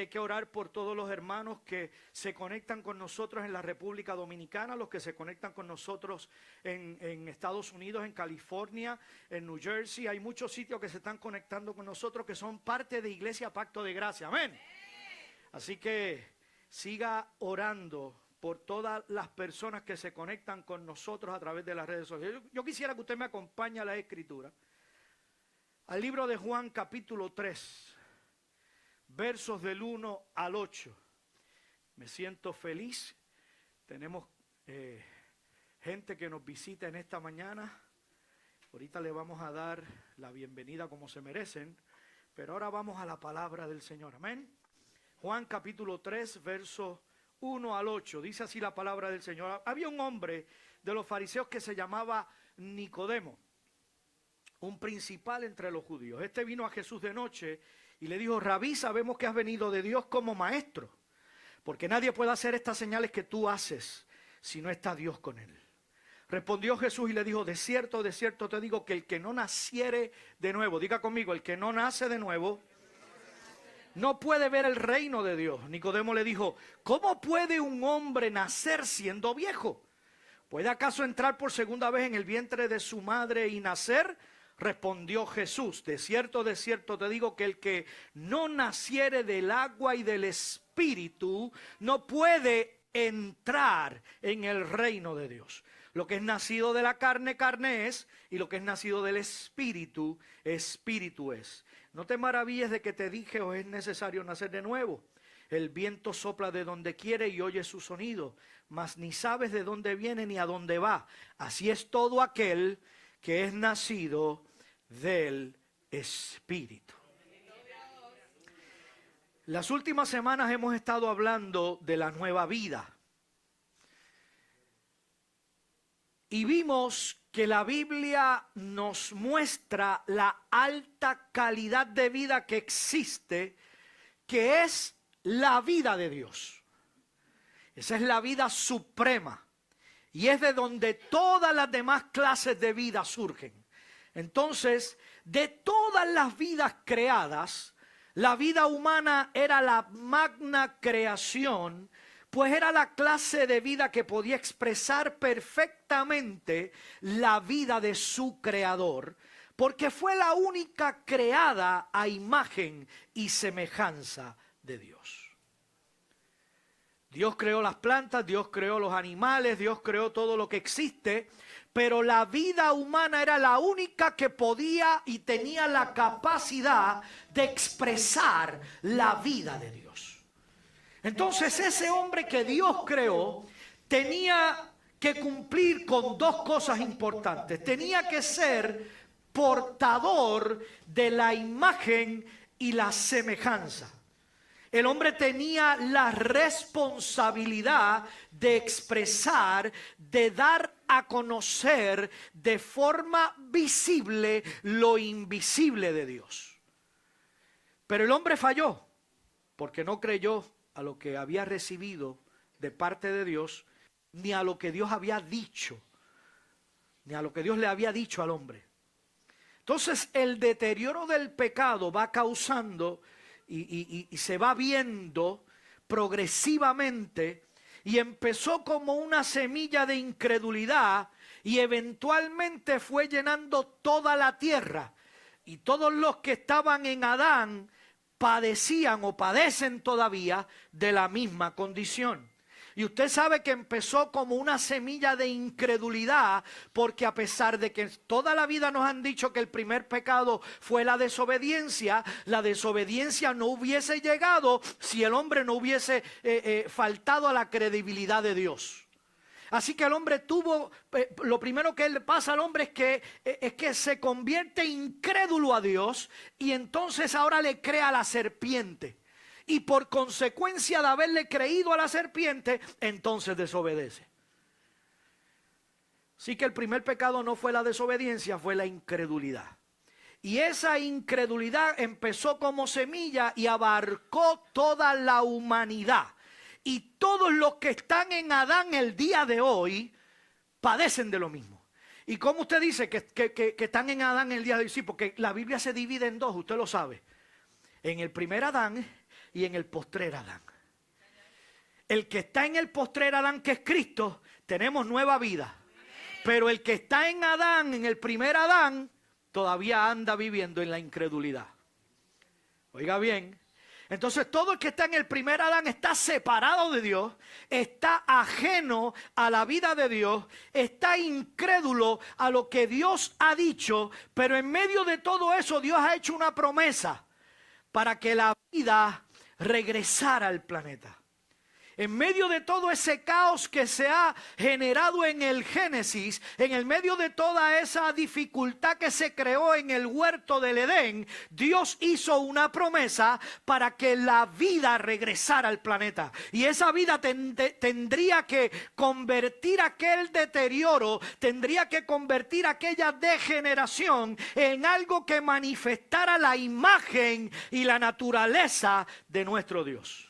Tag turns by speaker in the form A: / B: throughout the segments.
A: que hay que orar por todos los hermanos que se conectan con nosotros en la República Dominicana, los que se conectan con nosotros en Estados Unidos, en California, en New Jersey. Hay muchos sitios que se están conectando con nosotros que son parte de Iglesia Pacto de Gracia. Amén. Así que siga orando por todas las personas que se conectan con nosotros a través de las redes sociales. Yo quisiera que usted me acompañe a la Escritura, al libro de Juan capítulo 3, versos del 1 al 8. Me siento feliz. Tenemos gente que nos visita en esta mañana. Ahorita le vamos a dar la bienvenida como se merecen, pero ahora vamos a la palabra del Señor. Amén. Juan capítulo 3, versos 1 al 8, dice así la palabra del Señor. Había un hombre de los fariseos que se llamaba Nicodemo, un principal entre los judíos. Este vino a Jesús de noche y le dijo: Rabí, sabemos que has venido de Dios como maestro, porque nadie puede hacer estas señales que tú haces si no está Dios con él. Respondió Jesús y le dijo: de cierto te digo que el que no naciere de nuevo, diga conmigo, el que no nace de nuevo, no puede ver el reino de Dios. Nicodemo le dijo: ¿cómo puede un hombre nacer siendo viejo? ¿Puede acaso entrar por segunda vez en el vientre de su madre y nacer? Respondió Jesús: de cierto te digo que el que no naciere del agua y del espíritu no puede entrar en el reino de Dios. Lo que es nacido de la carne, carne es, y lo que es nacido del espíritu, espíritu es. No te maravilles de que te dije: os es necesario nacer de nuevo. El viento sopla de donde quiere y oye su sonido, mas ni sabes de dónde viene ni a dónde va. Así es todo aquel que es nacido del espíritu. Las últimas semanas hemos estado hablando de la nueva vida. Y vimos que la Biblia nos muestra la alta calidad de vida que existe, que es la vida de Dios. Esa es la vida suprema y es de donde todas las demás clases de vida surgen. Entonces, de todas las vidas creadas, la vida humana era la magna creación, pues era la clase de vida que podía expresar perfectamente la vida de su creador, porque fue la única creada a imagen y semejanza de Dios. Dios creó las plantas, Dios creó los animales, Dios creó todo lo que existe, pero la vida humana era la única que podía y tenía la capacidad de expresar la vida de Dios. Entonces ese hombre que Dios creó tenía que cumplir con dos cosas importantes. Tenía que ser portador de la imagen y la semejanza. El hombre tenía la responsabilidad de expresar, de dar a conocer de forma visible lo invisible de Dios. Pero el hombre falló porque no creyó a lo que había recibido de parte de Dios, ni a lo que Dios había dicho, ni a lo que Dios le había dicho al hombre. Entonces el deterioro del pecado va causando y se va viendo progresivamente, y empezó como una semilla de incredulidad y eventualmente fue llenando toda la tierra, y todos los que estaban en Adán padecían o padecen todavía de la misma condición. Y usted sabe que empezó como una semilla de incredulidad, porque a pesar de que toda la vida nos han dicho que el primer pecado fue la desobediencia no hubiese llegado si el hombre no hubiese faltado a la credibilidad de Dios. Así que el hombre tuvo, lo primero que le pasa al hombre es que se convierte incrédulo a Dios, y entonces ahora le crea a la serpiente. Y por consecuencia de haberle creído a la serpiente, entonces desobedece. Así que el primer pecado no fue la desobediencia, fue la incredulidad. Y esa incredulidad empezó como semilla y abarcó toda la humanidad. Y todos los que están en Adán el día de hoy padecen de lo mismo. ¿Y cómo usted dice que están en Adán el día de hoy? Sí, porque la Biblia se divide en dos, usted lo sabe. En el primer Adán y en el postrer Adán. El que está en el postrer Adán, que es Cristo, tenemos nueva vida. Pero el que está en Adán, en el primer Adán, todavía anda viviendo en la incredulidad. Oiga bien. Entonces todo el que está en el primer Adán está separado de Dios, está ajeno a la vida de Dios, está incrédulo a lo que Dios ha dicho, pero en medio de todo eso Dios ha hecho una promesa para que la vida regresara al planeta. En medio de todo ese caos que se ha generado en el Génesis, en el medio de toda esa dificultad que se creó en el huerto del Edén, Dios hizo una promesa para que la vida regresara al planeta. Y esa vida tendría que convertir aquel deterioro, tendría que convertir aquella degeneración en algo que manifestara la imagen y la naturaleza de nuestro Dios.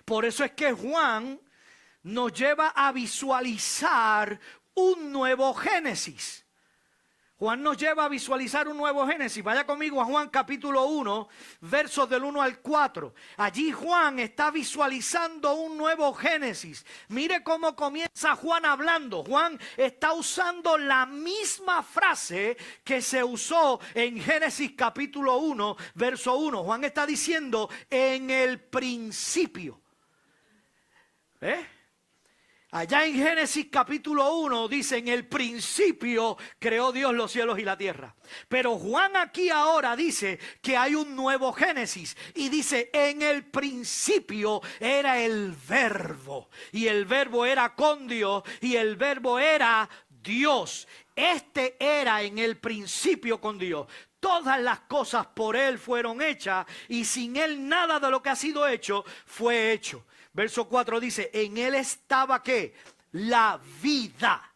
A: Por eso es que Juan nos lleva a visualizar un nuevo Génesis. Juan nos lleva a visualizar un nuevo Génesis. Vaya conmigo a Juan capítulo 1, versos del 1 al 4. Allí Juan está visualizando un nuevo Génesis. Mire cómo comienza Juan hablando. Juan está usando la misma frase que se usó en Génesis capítulo 1, verso 1. Juan está diciendo en el principio. Allá en Génesis capítulo 1 dice: en el principio creó Dios los cielos y la tierra. Pero Juan aquí ahora dice que hay un nuevo Génesis y dice: en el principio era el verbo, y el verbo era con Dios, y el verbo era Dios. Este era en el principio con Dios. Todas las cosas por Él fueron hechas, y sin Él nada de lo que ha sido hecho fue hecho. Verso 4 dice: en Él estaba ¿qué? La vida.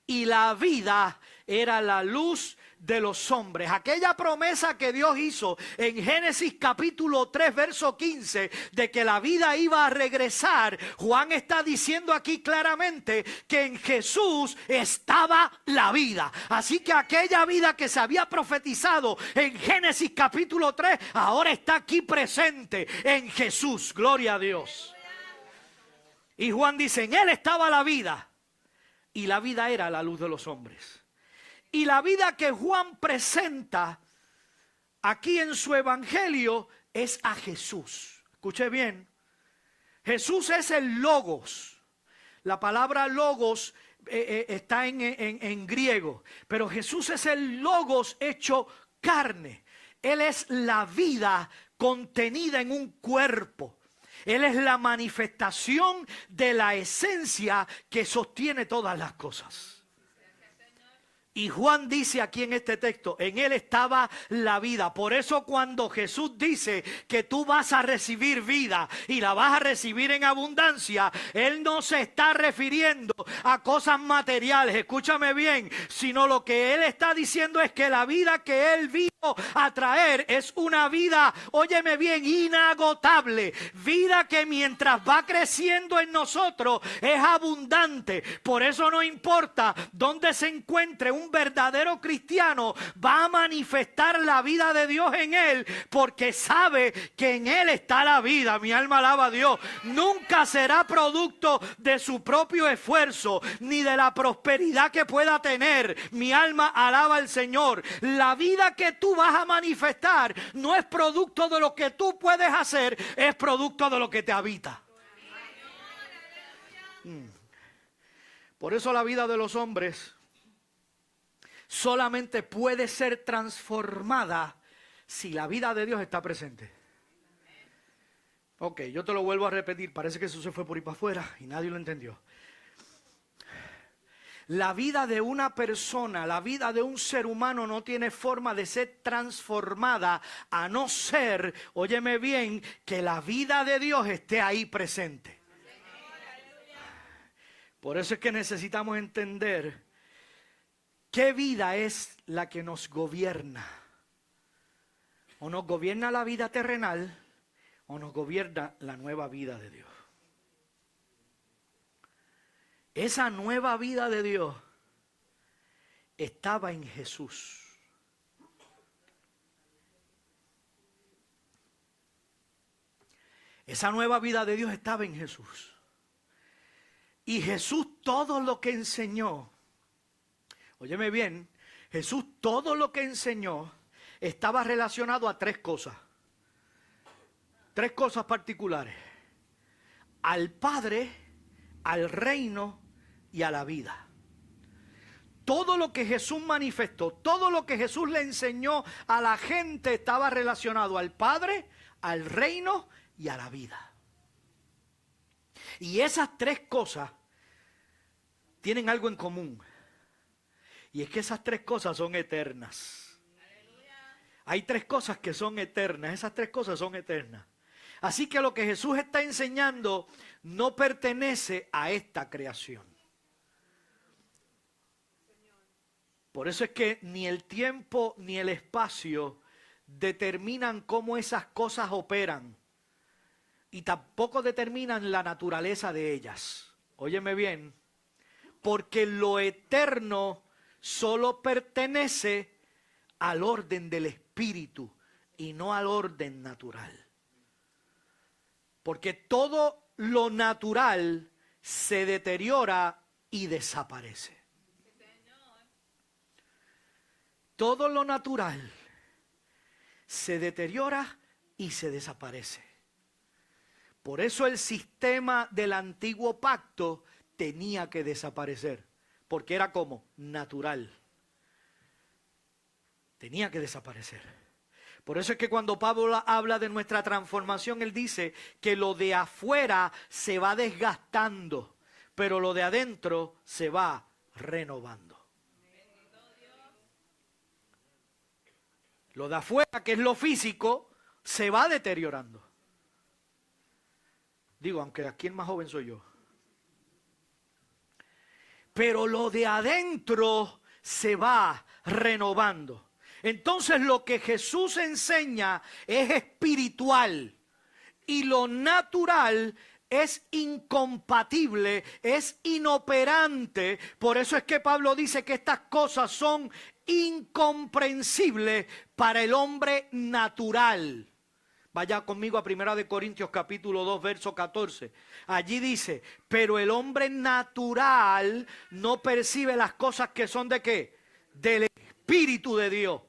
A: Y la vida era la luz de los hombres. Aquella promesa que Dios hizo en Génesis capítulo 3 verso 15 de que la vida iba a regresar, Juan está diciendo aquí claramente que en Jesús estaba la vida. Así que aquella vida que se había profetizado en Génesis capítulo 3 ahora está aquí presente en Jesús. Gloria a Dios. Y Juan dice: en Él estaba la vida, y la vida era la luz de los hombres. Y la vida que Juan presenta aquí en su evangelio es a Jesús. Escuche bien, Jesús es el Logos. La palabra Logos está en griego, pero Jesús es el Logos hecho carne. Él es la vida contenida en un cuerpo. Él es la manifestación de la esencia que sostiene todas las cosas. Y Juan dice aquí en este texto: en Él estaba la vida. Por eso cuando Jesús dice que tú vas a recibir vida y la vas a recibir en abundancia, Él no se está refiriendo a cosas materiales, escúchame bien, sino lo que Él está diciendo es que la vida que Él vino a traer es una vida, óyeme bien, inagotable. Vida que mientras va creciendo en nosotros es abundante. Por eso no importa dónde se encuentre un verdadero cristiano, va a manifestar la vida de Dios en él, porque sabe que en él está la vida. Mi alma alaba a Dios. Nunca será producto de su propio esfuerzo ni de la prosperidad que pueda tener. Mi alma alaba al Señor. La vida que tú vas a manifestar no es producto de lo que tú puedes hacer, es producto de lo que te habita. Por eso la vida de los hombres solamente puede ser transformada si la vida de Dios está presente. Ok, yo te lo vuelvo a repetir. Parece que eso se fue por ahí para afuera y nadie lo entendió. La vida de una persona, la vida de un ser humano no tiene forma de ser transformada a no ser, óyeme bien, que la vida de Dios esté ahí presente. Por eso es que necesitamos entender ¿qué vida es la que nos gobierna? ¿O nos gobierna la vida terrenal o nos gobierna la nueva vida de Dios? Esa nueva vida de Dios estaba en Jesús. Esa nueva vida de Dios estaba en Jesús. Y Jesús todo lo que enseñó, óyeme bien, Jesús todo lo que enseñó estaba relacionado a tres cosas. Tres cosas particulares. Al Padre, al reino y a la vida. Todo lo que Jesús manifestó, todo lo que Jesús le enseñó a la gente estaba relacionado al Padre, al reino y a la vida. Y esas tres cosas tienen algo en común. Y es que esas tres cosas son eternas. Hay tres cosas que son eternas. Esas tres cosas son eternas. Así que lo que Jesús está enseñando no pertenece a esta creación. Por eso es que ni el tiempo ni el espacio determinan cómo esas cosas operan. Y tampoco determinan la naturaleza de ellas. Óyeme bien. Porque lo eterno solo pertenece al orden del espíritu y no al orden natural. Porque todo lo natural se deteriora y desaparece. Todo lo natural se deteriora y se desaparece. Por eso el sistema del antiguo pacto tenía que desaparecer, porque era como natural. Tenía que desaparecer. Por eso es que cuando Pablo habla de nuestra transformación, él dice que lo de afuera se va desgastando, pero lo de adentro se va renovando. Lo de afuera, que es lo físico, se va deteriorando. Digo, aunque aquí el más joven soy yo. Pero lo de adentro se va renovando. Entonces lo que Jesús enseña es espiritual y lo natural es incompatible, es inoperante. Por eso es que Pablo dice que estas cosas son incomprensibles para el hombre natural. Vaya conmigo a 1 Corintios capítulo 2, verso 14. Allí dice, pero el hombre natural no percibe las cosas que son ¿de qué? Del Espíritu de Dios.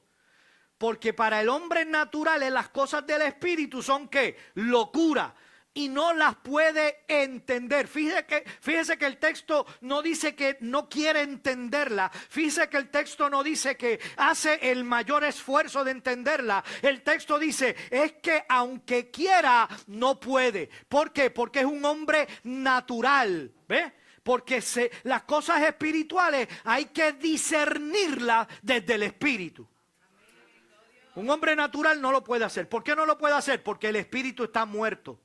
A: Porque para el hombre natural las cosas del Espíritu son ¿qué? Locura. Y no las puede entender. Fíjese que el texto no dice que no quiere entenderla. Fíjese que el texto no dice que hace el mayor esfuerzo de entenderla. El texto dice, es que aunque quiera, no puede. ¿Por qué? Porque es un hombre natural. ¿Ve? Porque las cosas espirituales hay que discernirlas desde el Espíritu. Un hombre natural no lo puede hacer. ¿Por qué no lo puede hacer? Porque el espíritu está muerto.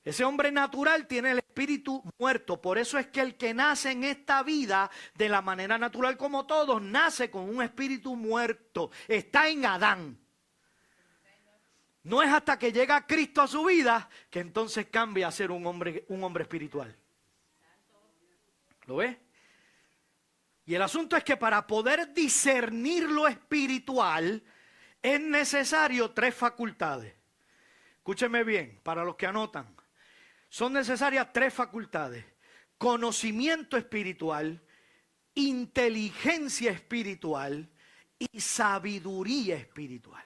A: Ese hombre natural tiene el espíritu muerto. Por eso es que el que nace en esta vida de la manera natural como todos, nace con un espíritu muerto. Está en Adán. No es hasta que llega Cristo a su vida que entonces cambia a ser un hombre espiritual. ¿Lo ves? Y el asunto es que para poder discernir lo espiritual es necesario tres facultades. Escúcheme bien, para los que anotan. Son necesarias tres facultades. Conocimiento espiritual, inteligencia espiritual y sabiduría espiritual.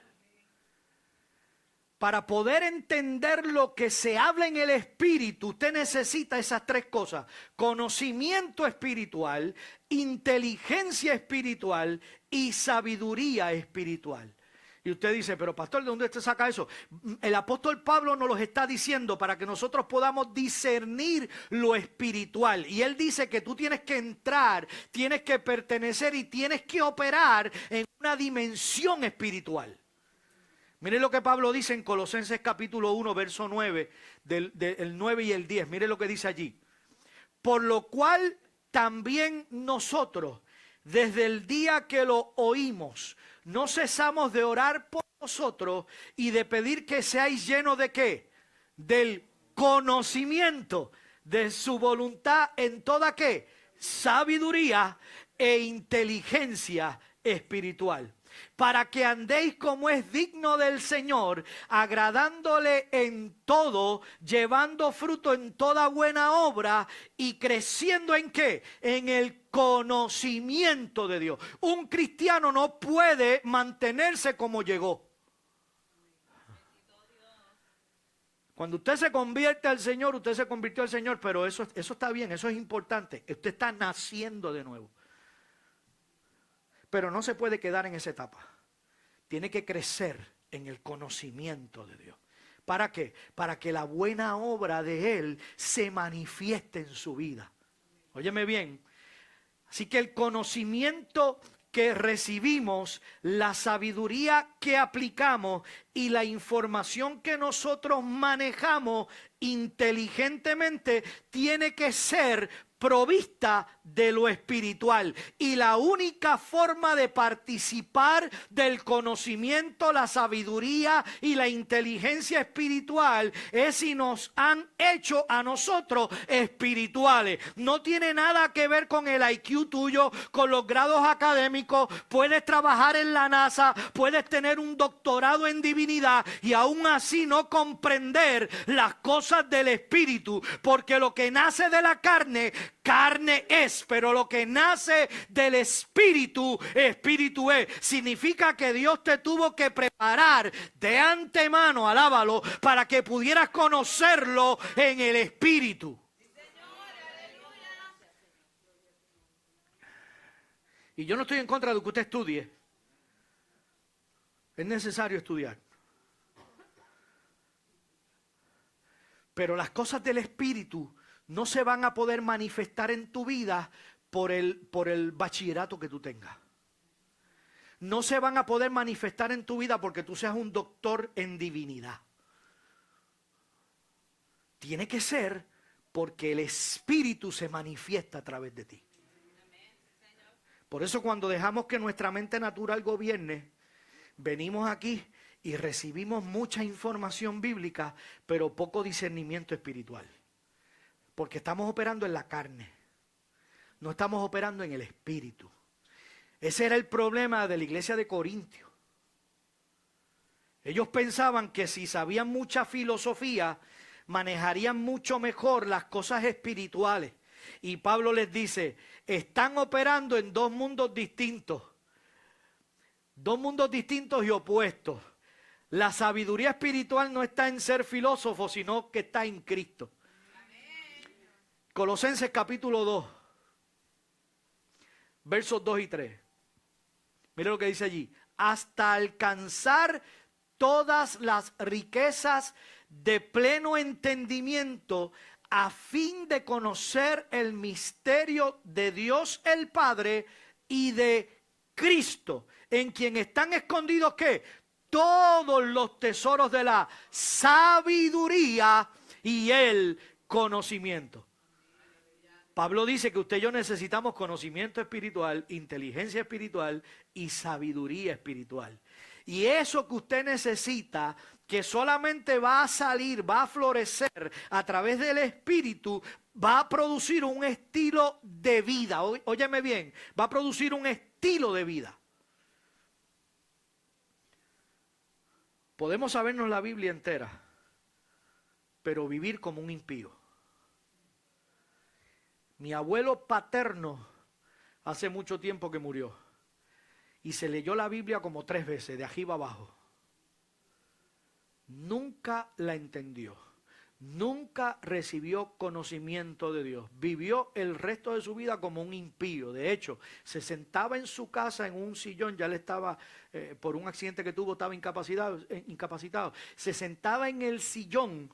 A: Para poder entender lo que se habla en el espíritu, usted necesita esas tres cosas. Conocimiento espiritual, inteligencia espiritual y sabiduría espiritual. Y usted dice, pero pastor, ¿de dónde usted saca eso? El apóstol Pablo nos los está diciendo para que nosotros podamos discernir lo espiritual. Y él dice que tú tienes que entrar, tienes que pertenecer y tienes que operar en una dimensión espiritual. Miren lo que Pablo dice en Colosenses capítulo 1, verso 9, del 9 y el 10. Miren lo que dice allí. Por lo cual también nosotros, desde el día que lo oímos, no cesamos de orar por vosotros y de pedir que seáis llenos ¿de qué? Del conocimiento de su voluntad en toda ¿qué? Sabiduría e inteligencia espiritual. para que andéis como es digno del Señor, agradándole en todo, llevando fruto en toda buena obra y creciendo ¿en qué? En el conocimiento de Dios. Un cristiano no puede mantenerse como llegó. Cuando usted se convierte al Señor, usted se convirtió al Señor, pero eso está bien, eso es importante. Usted está naciendo de nuevo. Pero no se puede quedar en esa etapa. Tiene que crecer en el conocimiento de Dios. ¿Para qué? Para que la buena obra de Él se manifieste en su vida. Óyeme bien. Así que el conocimiento que recibimos, la sabiduría que aplicamos y la información que nosotros manejamos inteligentemente tiene que ser provista de lo espiritual. Y la única forma de participar del conocimiento, la sabiduría y la inteligencia espiritual es si nos han hecho a nosotros espirituales. No tiene nada que ver con el IQ tuyo, con los grados académicos. Puedes trabajar en la NASA, puedes tener un doctorado en divinidad y aún así no comprender las cosas del espíritu, porque lo que nace de la carne, carne es, pero lo que nace del espíritu, espíritu es. Significa que Dios te tuvo que preparar de antemano, alábalo, para que pudieras conocerlo en el espíritu. Y yo no estoy en contra de que usted estudie. Es necesario estudiar. Pero las cosas del espíritu no se van a poder manifestar en tu vida por el bachillerato que tú tengas. No se van a poder manifestar en tu vida porque tú seas un doctor en divinidad. Tiene que ser porque el espíritu se manifiesta a través de ti. Por eso cuando dejamos que nuestra mente natural gobierne, venimos aquí y recibimos mucha información bíblica, pero poco discernimiento espiritual. Porque estamos operando en la carne, no estamos operando en el espíritu. Ese era el problema de la iglesia de Corintio. Ellos pensaban que si sabían mucha filosofía, manejarían mucho mejor las cosas espirituales. Y Pablo les dice, están operando en dos mundos distintos y opuestos. La sabiduría espiritual no está en ser filósofo, sino que está en Cristo. Colosenses capítulo 2, versos 2 y 3. Mire lo que dice allí. Hasta alcanzar todas las riquezas de pleno entendimiento, a fin de conocer el misterio de Dios el Padre y de Cristo, en quien están escondidos ¿qué? Todos los tesoros de la sabiduría y el conocimiento. Pablo dice que usted y yo necesitamos conocimiento espiritual, inteligencia espiritual y sabiduría espiritual. Y eso que usted necesita, que solamente va a salir, va a florecer a través del espíritu, va a producir un estilo de vida. Óyeme bien, va a producir un estilo de vida. Podemos sabernos la Biblia entera, pero vivir como un impío. Mi abuelo paterno hace mucho tiempo que murió y se leyó la Biblia como 3 veces, de arriba abajo. Nunca la entendió, nunca recibió conocimiento de Dios. Vivió el resto de su vida como un impío. De hecho, se sentaba en su casa en un sillón, ya le estaba, por un accidente que tuvo, estaba incapacitado. Se sentaba en el sillón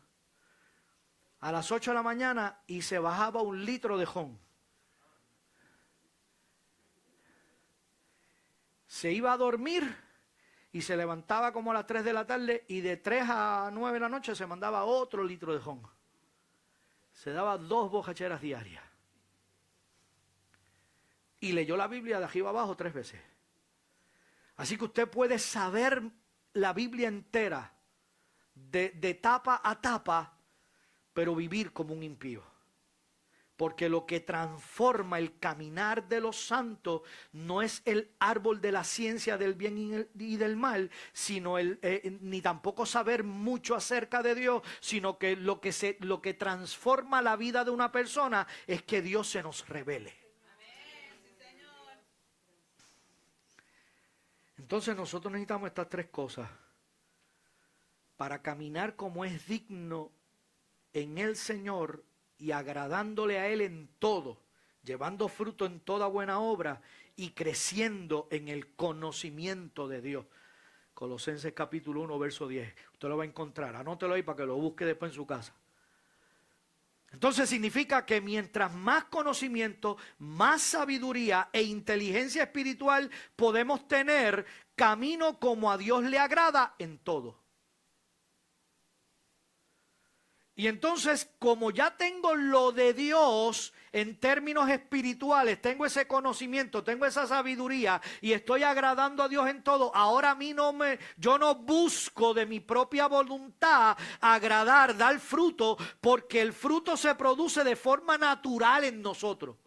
A: a las 8 de la mañana y se bajaba 1 litro de jon. Se iba a dormir y se levantaba como a las 3 de la tarde y de 3 a 9 de la noche se mandaba otro litro de jon. Se daba 2 bocacheras diarias. Y leyó la Biblia de arriba abajo 3 veces. Así que usted puede saber la Biblia entera, de tapa a tapa, pero vivir como un impío. Porque lo que transforma el caminar de los santos no es el árbol de la ciencia del bien y del mal, sino ni tampoco saber mucho acerca de Dios, sino que lo que transforma la vida de una persona es que Dios se nos revele. Entonces nosotros necesitamos estas tres cosas para caminar como es digno en el Señor y agradándole a Él en todo, llevando fruto en toda buena obra y creciendo en el conocimiento de Dios. Colosenses capítulo 1, verso 10. Usted lo va a encontrar, anótelo ahí para que lo busque después en su casa. Entonces significa que mientras más conocimiento, más sabiduría e inteligencia espiritual podemos tener, camino como a Dios le agrada en todo. Y entonces, como ya tengo lo de Dios en términos espirituales, tengo ese conocimiento, tengo esa sabiduría y estoy agradando a Dios en todo, ahora a mí yo no busco de mi propia voluntad agradar, dar fruto, porque el fruto se produce de forma natural en nosotros.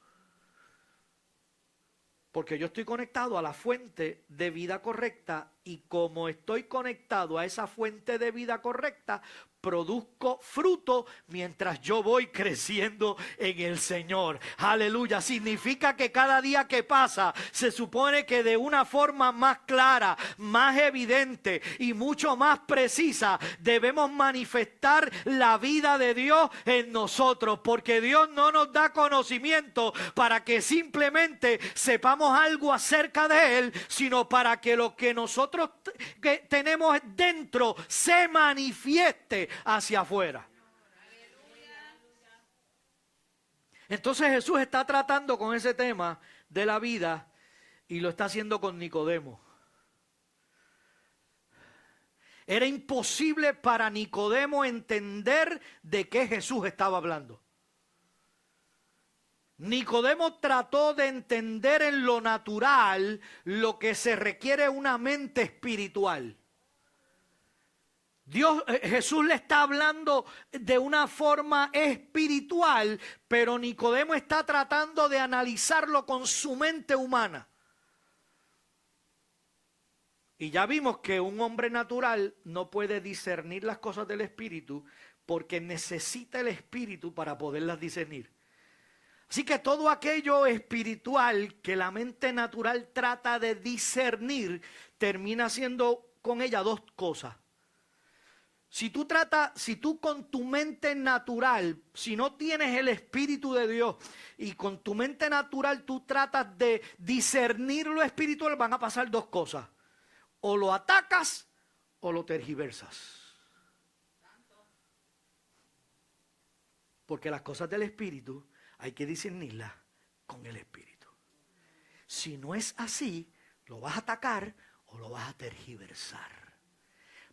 A: Porque yo estoy conectado a la fuente de vida correcta y como estoy conectado a esa fuente de vida correcta, produzco fruto mientras yo voy creciendo en el Señor. Aleluya. Significa que cada día que pasa se supone que de una forma más clara, más evidente y mucho más precisa debemos manifestar la vida de Dios en nosotros, porque Dios no nos da conocimiento para que simplemente sepamos algo acerca de Él, sino para que lo que nosotros tenemos dentro se manifieste hacia afuera. Entonces Jesús está tratando con ese tema de la vida y lo está haciendo con Nicodemo. Era imposible para Nicodemo entender de qué Jesús estaba hablando. Nicodemo trató de entender en lo natural lo que se requiere una mente espiritual. Jesús le está hablando de una forma espiritual, pero Nicodemo está tratando de analizarlo con su mente humana. Y ya vimos que un hombre natural no puede discernir las cosas del espíritu porque necesita el espíritu para poderlas discernir. Así que todo aquello espiritual que la mente natural trata de discernir, termina siendo con ella dos cosas. Si tú con tu mente natural, si no tienes el Espíritu de Dios y con tu mente natural tú tratas de discernir lo espiritual, van a pasar dos cosas. O lo atacas o lo tergiversas. Porque las cosas del Espíritu hay que discernirlas con el Espíritu. Si no es así, lo vas a atacar o lo vas a tergiversar.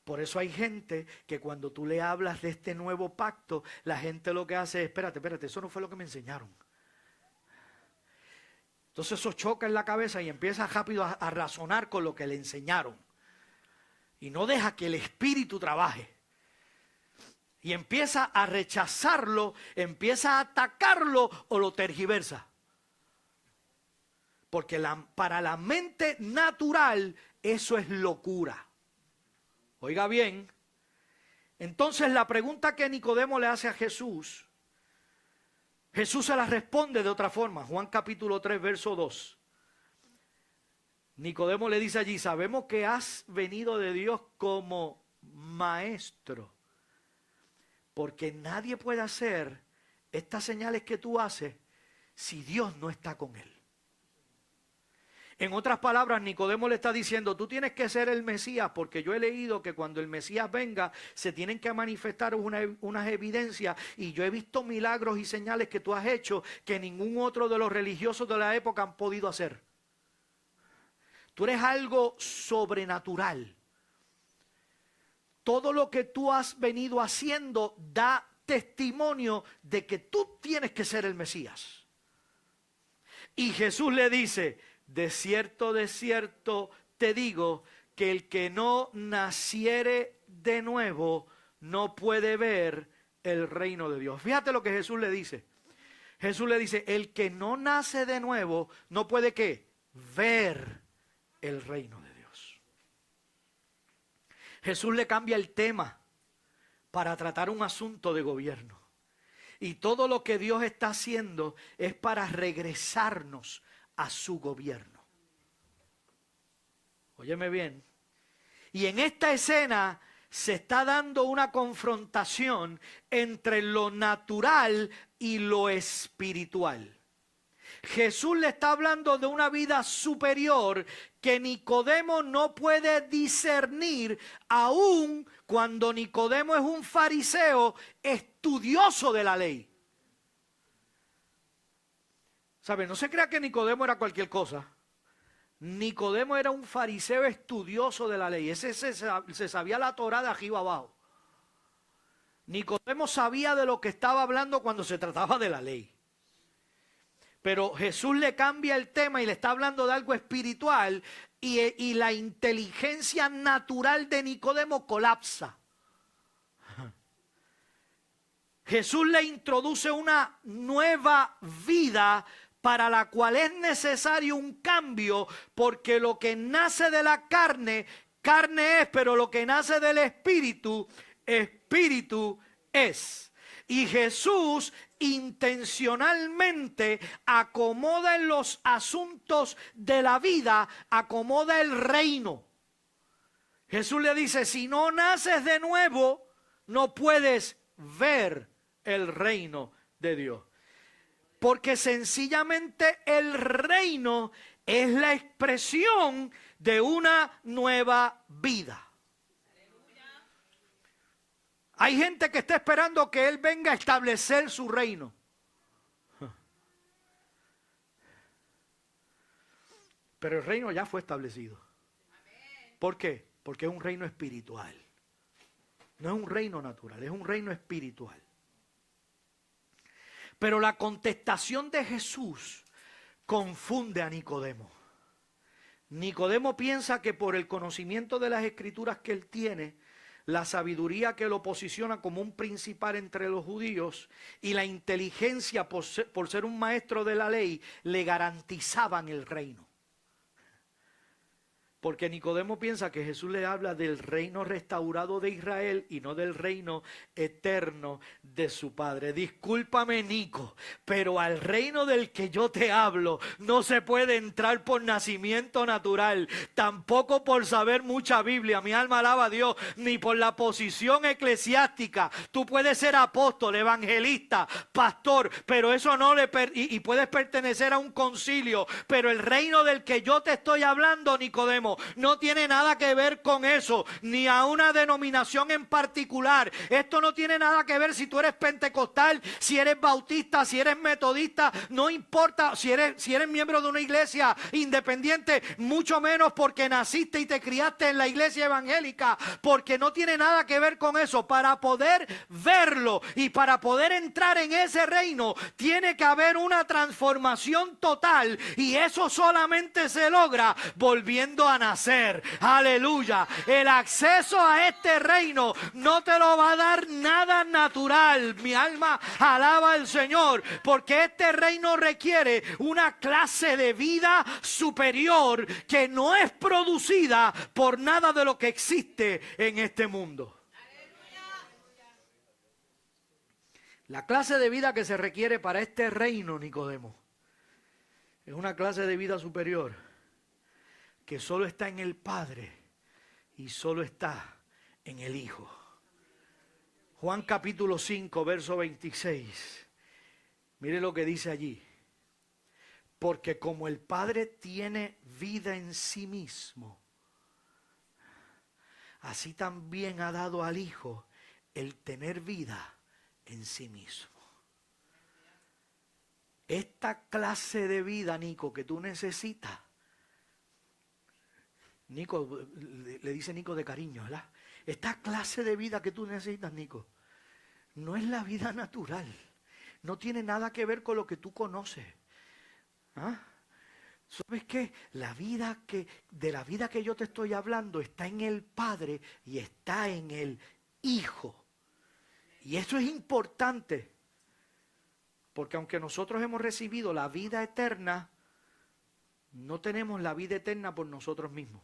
A: Por eso hay gente que cuando tú le hablas de este nuevo pacto, la gente lo que hace es, espérate, eso no fue lo que me enseñaron. Entonces eso choca en la cabeza y empieza rápido a razonar con lo que le enseñaron. Y no deja que el Espíritu trabaje. Y empieza a rechazarlo, empieza a atacarlo o lo tergiversa. Porque para la mente natural eso es locura. Oiga bien, entonces la pregunta que Nicodemo le hace a Jesús, Jesús se la responde de otra forma. Juan capítulo 3, verso 2. Nicodemo le dice allí, sabemos que has venido de Dios como maestro, porque nadie puede hacer estas señales que tú haces si Dios no está con él. En otras palabras, Nicodemo le está diciendo, tú tienes que ser el Mesías, porque yo he leído que cuando el Mesías venga, se tienen que manifestar unas evidencias, y yo he visto milagros y señales que tú has hecho que ningún otro de los religiosos de la época han podido hacer. Tú eres algo sobrenatural. Todo lo que tú has venido haciendo da testimonio de que tú tienes que ser el Mesías. Y Jesús le dice, de cierto te digo que el que no naciere de nuevo no puede ver el reino de Dios. Fíjate lo que Jesús le dice. Jesús le dice, el que no nace de nuevo no puede ¿qué? Ver el reino de Dios. Jesús le cambia el tema para tratar un asunto de gobierno. Y todo lo que Dios está haciendo es para regresarnos a su gobierno. Óyeme bien. Y en esta escena se está dando una confrontación entre lo natural y lo espiritual. Jesús le está hablando de una vida superior que Nicodemo no puede discernir, aun cuando Nicodemo es un fariseo estudioso de la ley. ¿Sabe? No se crea que Nicodemo era cualquier cosa. Nicodemo era un fariseo estudioso de la ley. Ese se sabía la Torá de arriba abajo. Nicodemo sabía de lo que estaba hablando cuando se trataba de la ley. Pero Jesús le cambia el tema y le está hablando de algo espiritual y la inteligencia natural de Nicodemo colapsa. Jesús le introduce una nueva vida para la cual es necesario un cambio, porque lo que nace de la carne, carne es, pero lo que nace del espíritu, espíritu es. Y Jesús intencionalmente acomoda en los asuntos de la vida, acomoda el reino. Jesús le dice, si no naces de nuevo, no puedes ver el reino de Dios. Porque sencillamente el reino es la expresión de una nueva vida. Hay gente que está esperando que Él venga a establecer su reino. Pero el reino ya fue establecido. ¿Por qué? Porque es un reino espiritual. No es un reino natural, es un reino espiritual. Pero la contestación de Jesús confunde a Nicodemo. Nicodemo piensa que por el conocimiento de las escrituras que él tiene, la sabiduría que lo posiciona como un principal entre los judíos y la inteligencia por ser un maestro de la ley, le garantizaban el reino. Porque Nicodemo piensa que Jesús le habla del reino restaurado de Israel y no del reino eterno de su Padre. Discúlpame, Nico, pero al reino del que yo te hablo no se puede entrar por nacimiento natural, tampoco por saber mucha Biblia, mi alma alaba a Dios, ni por la posición eclesiástica. Tú puedes ser apóstol, evangelista, pastor, pero eso no y puedes pertenecer a un concilio, pero el reino del que yo te estoy hablando, Nicodemo, no tiene nada que ver con eso, ni a una denominación en particular. Esto no tiene nada que ver si tú eres pentecostal, si eres bautista, si eres metodista, no importa si eres miembro de una iglesia independiente, mucho menos porque naciste y te criaste en la iglesia evangélica, porque no tiene nada que ver con eso. Para poder verlo y para poder entrar en ese reino, tiene que haber una transformación total, y eso solamente se logra volviendo a nacer. Aleluya. El acceso a este reino no te lo va a dar nada natural. Mi alma alaba al Señor, porque este reino requiere una clase de vida superior que no es producida por nada de lo que existe en este mundo. La clase de vida que se requiere para este reino, Nicodemo, es una clase de vida superior que solo está en el Padre y solo está en el Hijo. Juan capítulo 5, verso 26. Mire lo que dice allí. Porque como el Padre tiene vida en sí mismo, así también ha dado al Hijo el tener vida en sí mismo. Esta clase de vida, Nico, que tú necesitas, Nico, le dice Nico de cariño, ¿verdad? Esta clase de vida que tú necesitas, Nico, no es la vida natural. No tiene nada que ver con lo que tú conoces. ¿Ah? ¿Sabes qué? De la vida que yo te estoy hablando está en el Padre y está en el Hijo. Y eso es importante. Porque aunque nosotros hemos recibido la vida eterna, no tenemos la vida eterna por nosotros mismos.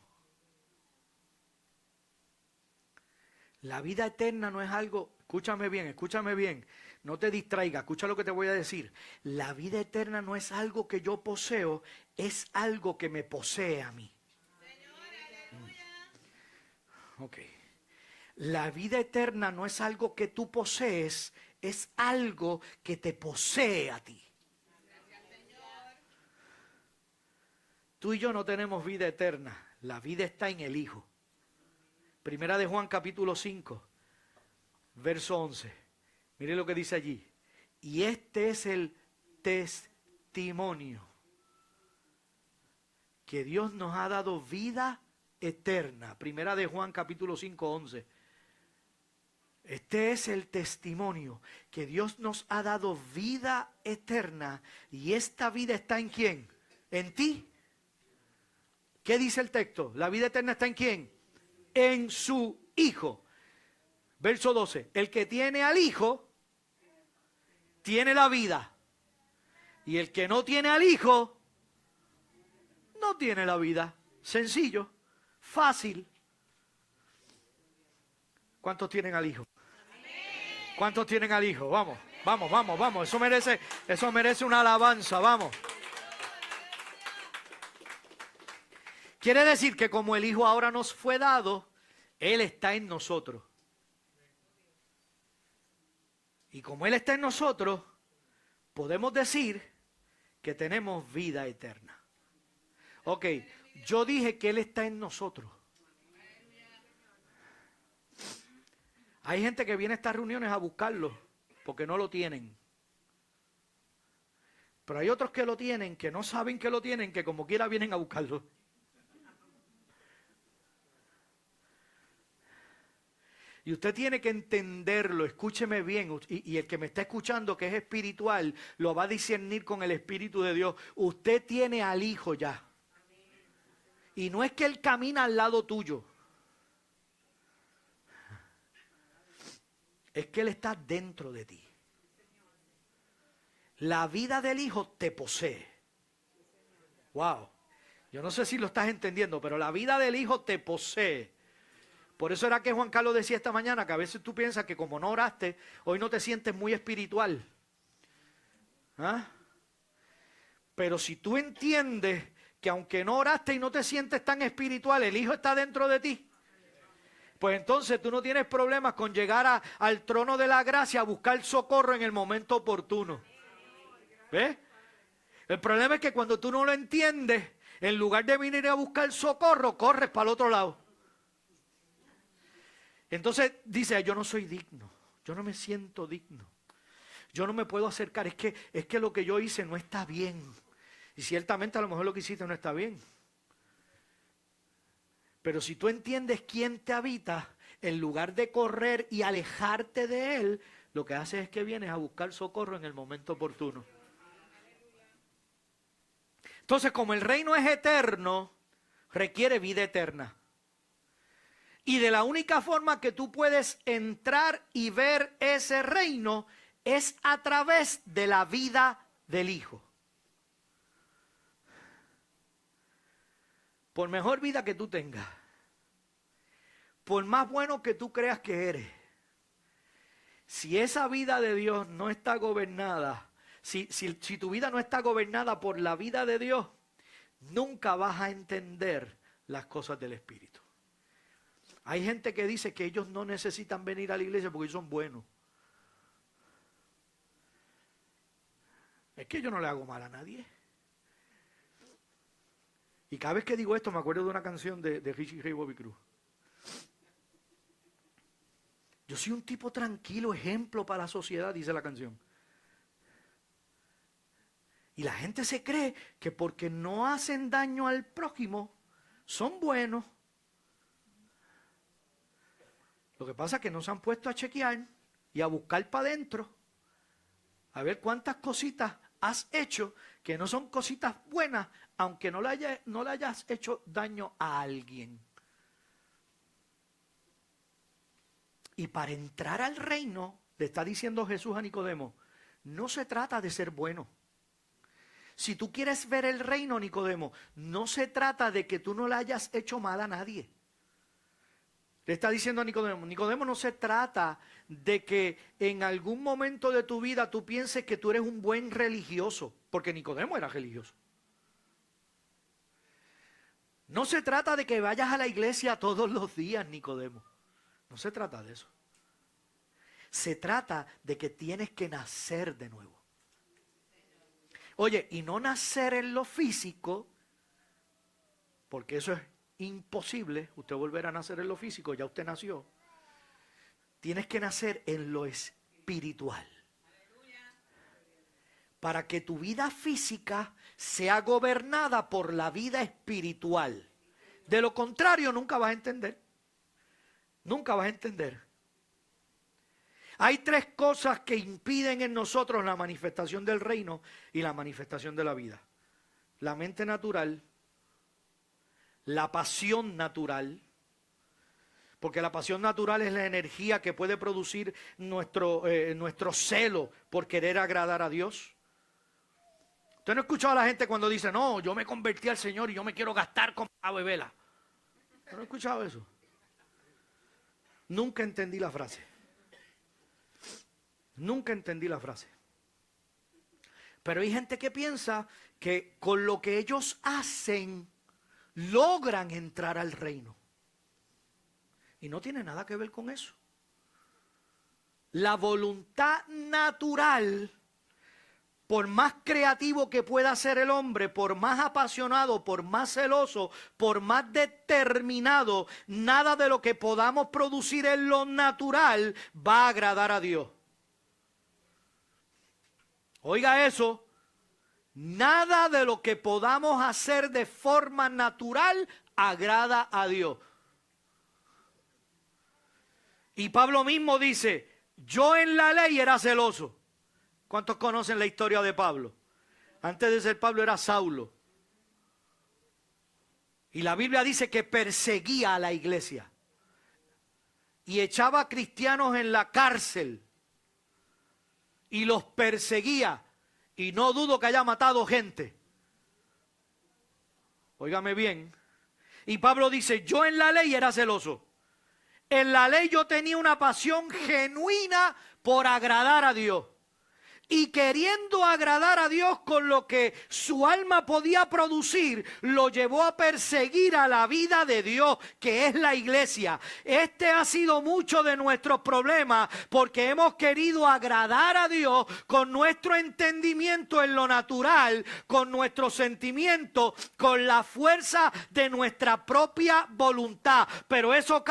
A: La vida eterna no es algo, escúchame bien, no te distraigas, escucha lo que te voy a decir. La vida eterna no es algo que yo poseo, es algo que me posee a mí. Ok. La vida eterna no es algo que tú posees, es algo que te posee a ti. Tú y yo no tenemos vida eterna, la vida está en el Hijo. Primera de Juan capítulo 5, verso 11. Mire lo que dice allí. Y este es el testimonio que Dios nos ha dado vida eterna. Primera de Juan capítulo 5, 11. Este es el testimonio que Dios nos ha dado vida eterna. Y esta vida está en ¿quién? En ti. ¿Qué dice el texto? La vida eterna está en ¿quién? En su Hijo. Verso 12. El que tiene al Hijo, tiene la vida. Y el que no tiene al Hijo, no tiene la vida. Sencillo, fácil. ¿Cuántos tienen al Hijo? ¿Cuántos tienen al Hijo? Vamos, vamos, vamos, vamos. Eso merece una alabanza, vamos. Quiere decir que como el Hijo ahora nos fue dado, Él está en nosotros. Y como Él está en nosotros, podemos decir que tenemos vida eterna. Ok, yo dije que Él está en nosotros. Hay gente que viene a estas reuniones a buscarlo porque no lo tienen. Pero hay otros que lo tienen, que no saben que lo tienen, que como quiera vienen a buscarlo. Y usted tiene que entenderlo, escúcheme bien, y el que me está escuchando que es espiritual, lo va a discernir con el Espíritu de Dios. Usted tiene al Hijo ya. Y no es que Él camina al lado tuyo. Es que Él está dentro de ti. La vida del Hijo te posee. Wow. Yo no sé si lo estás entendiendo, pero la vida del Hijo te posee. Por eso era que Juan Carlos decía esta mañana que a veces tú piensas que como no oraste, hoy no te sientes muy espiritual. ¿Ah? Pero si tú entiendes que aunque no oraste y no te sientes tan espiritual, el Hijo está dentro de ti, pues entonces tú no tienes problemas con llegar al trono de la gracia a buscar socorro en el momento oportuno. ¿Ves? El problema es que cuando tú no lo entiendes, en lugar de venir a buscar socorro, corres para el otro lado. Entonces dice, yo no soy digno, yo no me siento digno, yo no me puedo acercar, es que lo que yo hice no está bien. Y ciertamente a lo mejor lo que hiciste no está bien. Pero si tú entiendes quién te habita, en lugar de correr y alejarte de Él, lo que haces es que vienes a buscar socorro en el momento oportuno. Entonces, como el reino es eterno, requiere vida eterna. Y de la única forma que tú puedes entrar y ver ese reino es a través de la vida del Hijo. Por mejor vida que tú tengas, por más bueno que tú creas que eres, si esa vida de Dios no está gobernada, si tu vida no está gobernada por la vida de Dios, nunca vas a entender las cosas del Espíritu. Hay gente que dice que ellos no necesitan venir a la iglesia porque ellos son buenos. Es que yo no le hago mal a nadie. Y cada vez que digo esto me acuerdo de una canción de Richie Ray y Bobby Cruz. Yo soy un tipo tranquilo, ejemplo para la sociedad, dice la canción. Y la gente se cree que porque no hacen daño al prójimo, son buenos. Lo que pasa es que no se han puesto a chequear y a buscar para adentro, a ver cuántas cositas has hecho que no son cositas buenas, aunque no le hayas hecho daño a alguien. Y para entrar al reino, le está diciendo Jesús a Nicodemo, no se trata de ser bueno. Si tú quieres ver el reino, Nicodemo, no se trata de que tú no le hayas hecho mal a nadie. Le está diciendo a Nicodemo, Nicodemo, no se trata de que en algún momento de tu vida tú pienses que tú eres un buen religioso, porque Nicodemo era religioso. No se trata de que vayas a la iglesia todos los días, Nicodemo. No se trata de eso. Se trata de que tienes que nacer de nuevo. Oye, y no nacer en lo físico, porque eso es imposible, usted volverá a nacer en lo físico, ya usted nació. Tienes que nacer en lo espiritual. Para que tu vida física sea gobernada por la vida espiritual. De lo contrario, nunca vas a entender. Nunca vas a entender. Hay tres cosas que impiden en nosotros la manifestación del reino y la manifestación de la vida. La mente natural, la pasión natural, porque la pasión natural es la energía que puede producir nuestro celo por querer agradar a Dios. ¿Usted no ha escuchado a la gente cuando dice, no, yo me convertí al Señor y yo me quiero gastar como a bebela? ¿Usted no ha escuchado eso? Nunca entendí la frase. Nunca entendí la frase. Pero hay gente que piensa que con lo que ellos hacen logran entrar al reino. Y no tiene nada que ver con eso. La voluntad natural, por más creativo que pueda ser el hombre, por más apasionado, por más celoso, por más determinado, nada de lo que podamos producir en lo natural va a agradar a Dios. Oiga eso, nada de lo que podamos hacer de forma natural agrada a Dios. Y Pablo mismo dice, yo en la ley era celoso. ¿Cuántos conocen la historia de Pablo? Antes de ser Pablo era Saulo. Y la Biblia dice que perseguía a la iglesia. Y echaba a cristianos en la cárcel. Y los perseguía. Y no dudo que haya matado gente. Óigame bien. Y Pablo dice, yo en la ley era celoso. En la ley yo tenía una pasión genuina por agradar a Dios. Y queriendo agradar a Dios con lo que su alma podía producir, lo llevó a perseguir a la vida de Dios, que es la iglesia. Este ha sido mucho de nuestros problemas, porque hemos querido agradar a Dios con nuestro entendimiento en lo natural, con nuestros sentimientos, con la fuerza de nuestra propia voluntad. Pero eso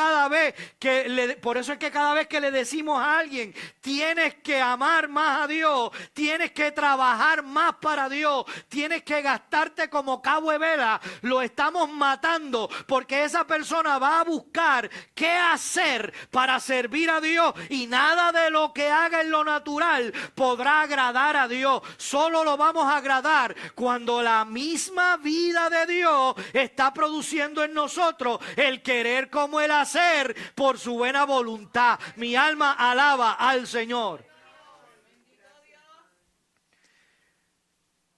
A: por eso es que cada vez que le decimos a alguien, tienes que amar más a Dios, tienes que trabajar más para Dios, tienes que gastarte como cabo de vela, lo estamos matando, porque esa persona va a buscar qué hacer para servir a Dios y nada de lo que haga en lo natural podrá agradar a Dios. Solo lo vamos a agradar cuando la misma vida de Dios está produciendo en nosotros el querer como el hacer por su buena voluntad. Mi alma alaba al Señor.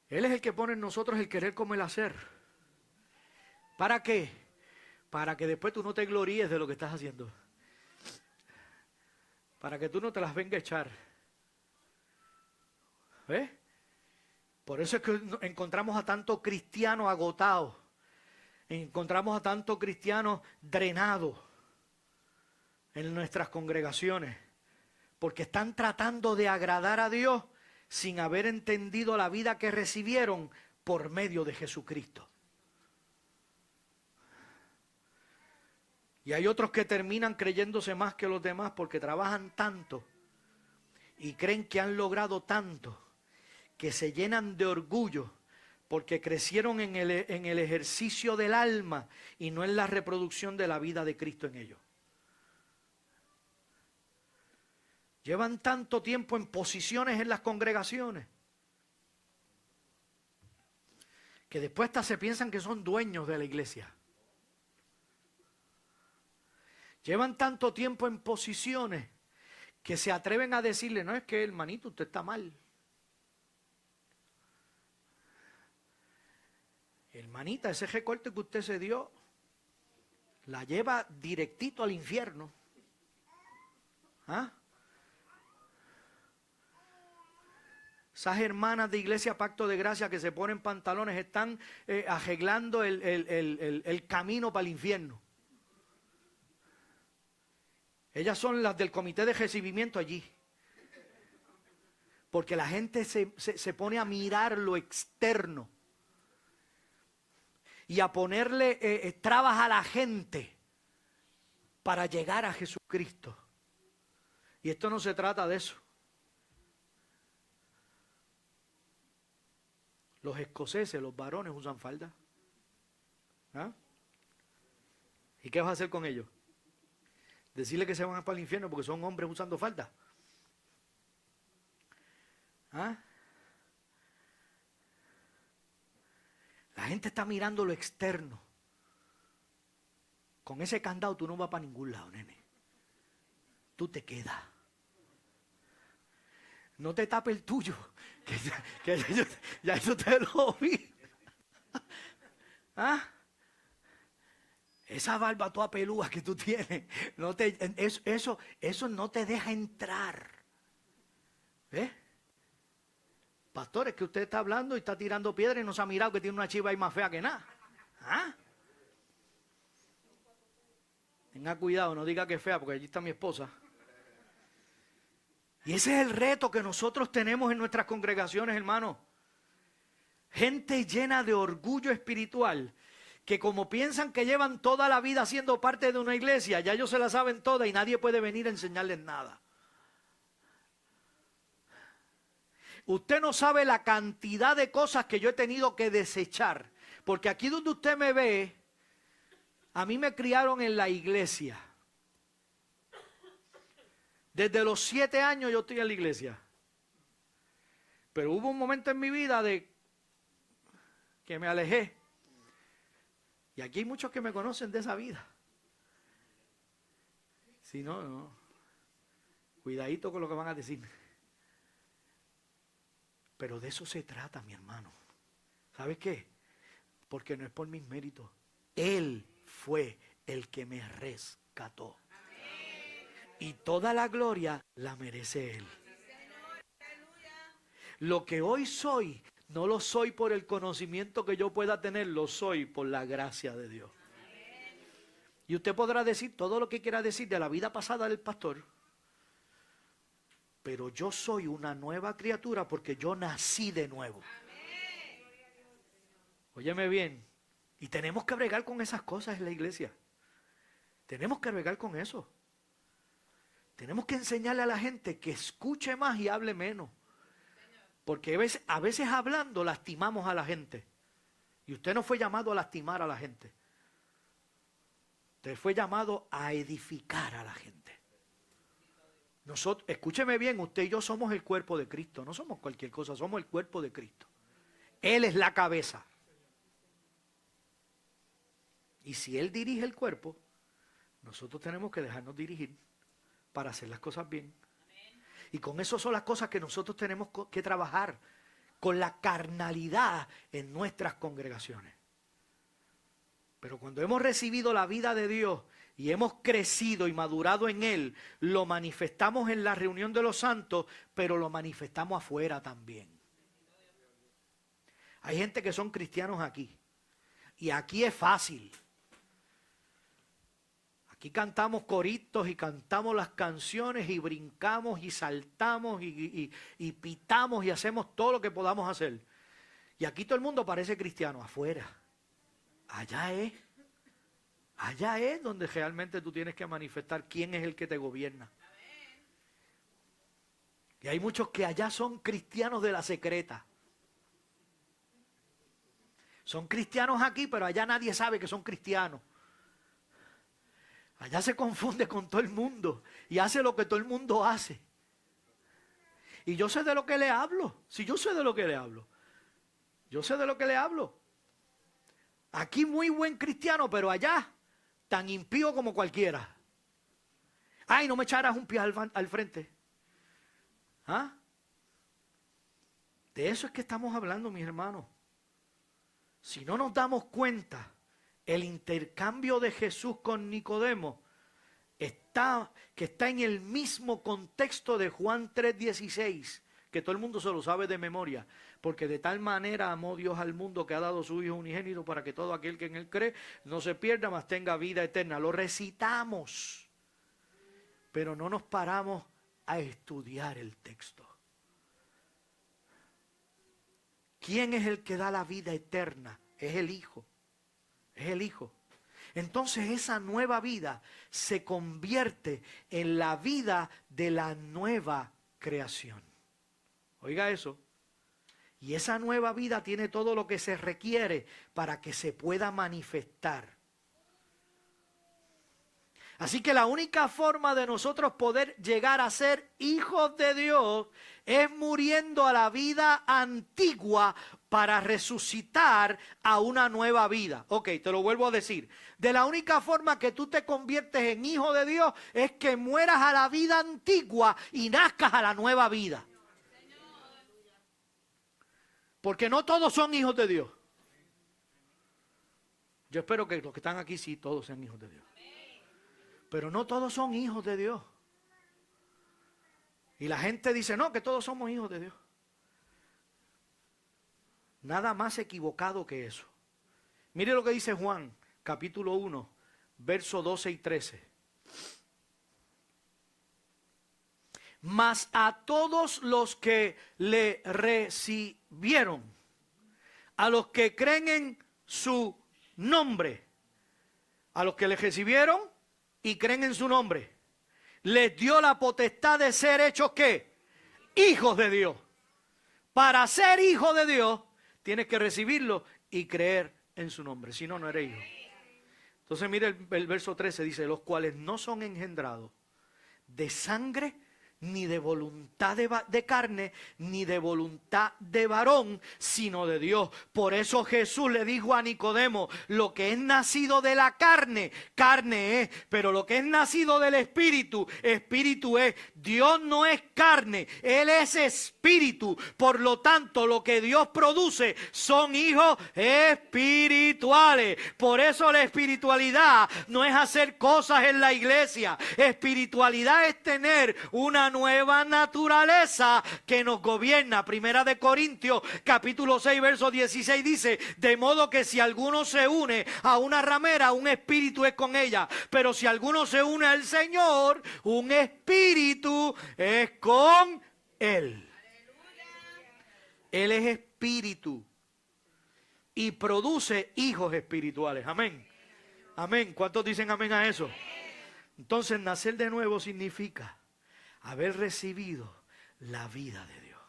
A: Él es el que pone en nosotros el querer como el hacer. ¿Para qué? Para que después tú no te gloríes de lo que estás haciendo. Para que tú no te las vengas a echar. ¿Ves? Por eso es que encontramos a tantos cristianos agotados. Encontramos a tantos cristianos drenados en nuestras congregaciones. Porque están tratando de agradar a Dios sin haber entendido la vida que recibieron por medio de Jesucristo. Y hay otros que terminan creyéndose más que los demás porque trabajan tanto y creen que han logrado tanto, que se llenan de orgullo porque crecieron en el ejercicio del alma y no en la reproducción de la vida de Cristo en ellos. Llevan tanto tiempo en posiciones en las congregaciones que después hasta se piensan que son dueños de la iglesia. Llevan tanto tiempo en posiciones que se atreven a decirle, no, es que hermanito, usted está mal. Hermanita, ese recorte que usted se dio la lleva directito al infierno. ¿Ah? Esas hermanas de Iglesia Pacto de Gracia que se ponen pantalones están arreglando el camino para el infierno. Ellas son las del comité de recibimiento allí. Porque la gente se pone a mirar lo externo y a ponerle trabas a la gente para llegar a Jesucristo. Y esto no se trata de eso. Los escoceses, los varones usan falda. ¿Ah? ¿Y qué vas a hacer con ellos? Decirle que se van para el infierno porque son hombres usando falda. ¿Ah? La gente está mirando lo externo. Con ese candado tú no vas para ningún lado, nene. Tú te quedas. No te tape el tuyo, que ya eso te lo vi. ¿Ah? Esa barba toda pelúa que tú tienes, eso no te deja entrar. ¿Ves? Pastores, que usted está hablando y está tirando piedra y no se ha mirado que tiene una chiva ahí más fea que nada. ¿Ah? Tenga cuidado, no diga que es fea porque allí está mi esposa. Y ese es el reto que nosotros tenemos en nuestras congregaciones, hermanos. Gente llena de orgullo espiritual, que como piensan que llevan toda la vida siendo parte de una iglesia, ya ellos se la saben toda y nadie puede venir a enseñarles nada. Usted no sabe la cantidad de cosas que yo he tenido que desechar. Porque aquí donde usted me ve, a mí me criaron en la iglesia. Desde los 7 años yo estoy en la iglesia. Pero hubo un momento en mi vida de que me alejé. Y aquí hay muchos que me conocen de esa vida. Si no, no. Cuidadito con lo que van a decir. Pero de eso se trata, mi hermano. ¿Sabes qué? Porque no es por mis méritos. Él fue el que me rescató. Y toda la gloria la merece Él. Lo que hoy soy, no lo soy por el conocimiento que yo pueda tener, lo soy por la gracia de Dios. Y usted podrá decir todo lo que quiera decir de la vida pasada del pastor. Pero yo soy una nueva criatura porque yo nací de nuevo. Óyeme bien. Y tenemos que bregar con esas cosas en la iglesia. Tenemos que bregar con eso. Tenemos que enseñarle a la gente que escuche más y hable menos. Porque a veces hablando lastimamos a la gente. Y usted no fue llamado a lastimar a la gente. Usted fue llamado a edificar a la gente. Nosotros, escúcheme bien, usted y yo somos el cuerpo de Cristo. No somos cualquier cosa, somos el cuerpo de Cristo. Él es la cabeza. Y si Él dirige el cuerpo, nosotros tenemos que dejarnos dirigir para hacer las cosas bien. Y con eso son las cosas que nosotros tenemos que trabajar, con la carnalidad en nuestras congregaciones. Pero cuando hemos recibido la vida de Dios y hemos crecido y madurado en Él, lo manifestamos en la reunión de los santos, pero lo manifestamos afuera también. Hay gente que son cristianos aquí. Y aquí es fácil. Aquí cantamos coritos y cantamos las canciones y brincamos y saltamos y pitamos y hacemos todo lo que podamos hacer. Y aquí todo el mundo parece cristiano, afuera. Allá es donde realmente tú tienes que manifestar quién es el que te gobierna. Y hay muchos que allá son cristianos de la secreta. Son cristianos aquí, pero allá nadie sabe que son cristianos. Allá se confunde con todo el mundo y hace lo que todo el mundo hace. Y yo sé de lo que le hablo. Si yo sé de lo que le hablo. Yo sé de lo que le hablo. Aquí muy buen cristiano, pero allá tan impío como cualquiera. Ay, no me echaras un pie al frente. ¿Ah? De eso es que estamos hablando, mis hermanos. si no nos damos cuenta, el intercambio de Jesús con Nicodemo que está en el mismo contexto de Juan 3:16, que todo el mundo se lo sabe de memoria, porque de tal manera amó Dios al mundo que ha dado su Hijo unigénito para que todo aquel que en él cree no se pierda, mas tenga vida eterna. Lo recitamos, pero no nos paramos a estudiar el texto. ¿Quién es el que da la vida eterna? Es el Hijo. Es el Hijo. Entonces esa nueva vida se convierte en la vida de la nueva creación. Oiga eso. Y esa nueva vida tiene todo lo que se requiere para que se pueda manifestar. Así que la única forma de nosotros poder llegar a ser hijos de Dios es muriendo a la vida antigua para resucitar a una nueva vida. Ok, te lo vuelvo a decir. De la única forma que tú te conviertes en hijo de Dios es que mueras a la vida antigua y nazcas a la nueva vida. Porque no todos son hijos de Dios. Yo espero que los que están aquí sí todos sean hijos de Dios. Pero no todos son hijos de Dios. Y la gente dice, no, que todos somos hijos de Dios. Nada más equivocado que eso. Mire lo que dice Juan, capítulo 1, versos 12 y 13. Mas a todos los que le recibieron, a los que creen en su nombre, a los que le recibieron y creen en su nombre, les dio la potestad de ser hechos ¿qué? Hijos de Dios. Para ser hijo de Dios, tienes que recibirlo y creer en su nombre. Si no, no eres hijo. Entonces mire el verso 13, dice, los cuales no son engendrados de sangre, ni de voluntad de carne, ni de voluntad de varón, sino de Dios. Por eso Jesús le dijo a Nicodemo, lo que es nacido de la carne, carne es, pero lo que es nacido del Espíritu, Espíritu es. Dios no es carne, Él es Espíritu. Por lo tanto, lo que Dios produce son hijos espirituales. Por eso la espiritualidad no es hacer cosas en la iglesia. Espiritualidad es tener una nueva naturaleza que nos gobierna. Primera de Corintios capítulo 6 verso 16 dice, de modo que si alguno se une a una ramera, un espíritu es con ella, pero si alguno se une al Señor, un espíritu es con él. Él es espíritu y produce hijos espirituales. Amén. Amén. ¿Cuántos dicen amén a eso? Entonces nacer de nuevo significa haber recibido la vida de Dios.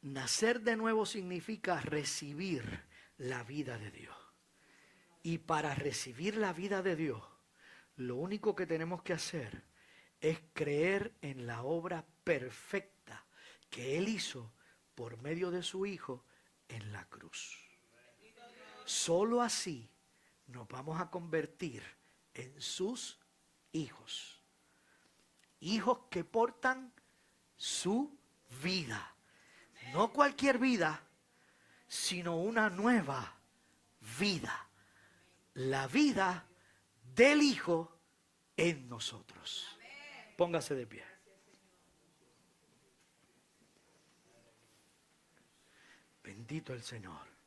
A: Nacer de nuevo significa recibir la vida de Dios. Y para recibir la vida de Dios, lo único que tenemos que hacer es creer en la obra perfecta que Él hizo por medio de su Hijo en la cruz. Solo así nos vamos a convertir en sus hijos. Hijos que portan su vida. No cualquier vida, sino una nueva vida. La vida del Hijo en nosotros. Póngase de pie. Bendito el Señor.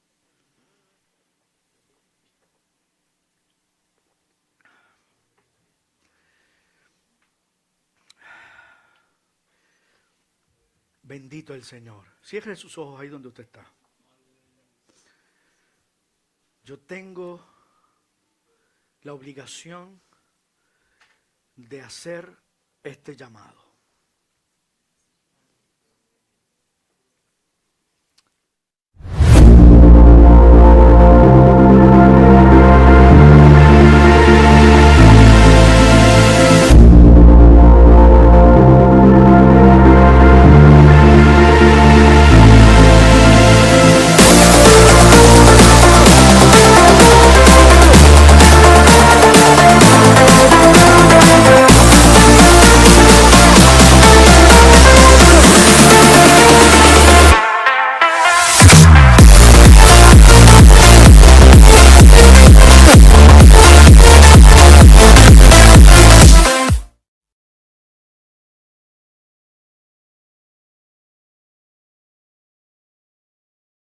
A: Bendito el Señor. Cierre sus ojos ahí donde usted está. Yo tengo la obligación de hacer este llamado.